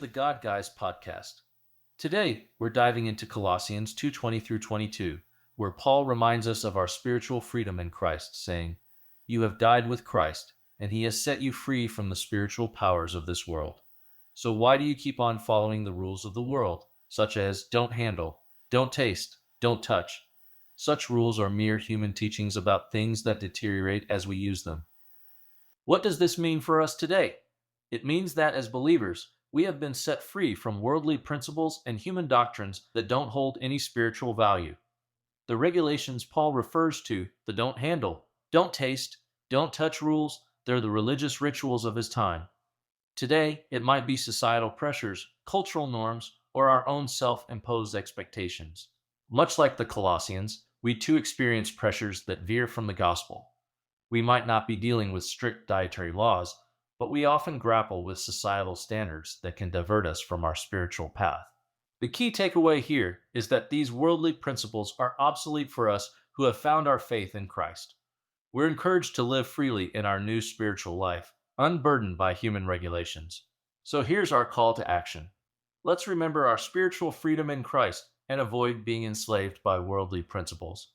the God Guys podcast. Today, we're diving into Colossians 2:20 through 22, where Paul reminds us of our spiritual freedom in Christ, saying, "You have died with Christ, and he has set you free from the spiritual powers of this world. So why do you keep on following the rules of the world, such as don't handle, don't taste, don't touch?" Such rules are mere human teachings about things that deteriorate as we use them. What does this mean for us today? It means that as believers, we have been set free from worldly principles and human doctrines that don't hold any spiritual value. The regulations Paul refers to, the don't handle, don't taste, don't touch rules, they're the religious rituals of his time. Today, it might be societal pressures, cultural norms, or our own self-imposed expectations. Much like the Colossians, we too experience pressures that veer from the gospel. We might not be dealing with strict dietary laws, but we often grapple with societal standards that can divert us from our spiritual path. The key takeaway here is that these worldly principles are obsolete for us who have found our faith in Christ. We're encouraged to live freely in our new spiritual life, unburdened by human regulations. So here's our call to action. Let's remember our spiritual freedom in Christ and avoid being enslaved by worldly principles.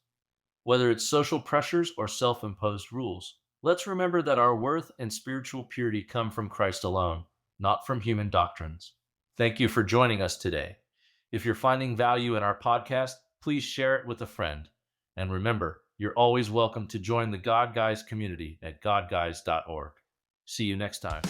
Whether it's social pressures or self-imposed rules, let's remember that our worth and spiritual purity come from Christ alone, not from human doctrines. Thank you for joining us today. If you're finding value in our podcast, please share it with a friend. And remember, you're always welcome to join the God Guys community at godguys.org. See you next time.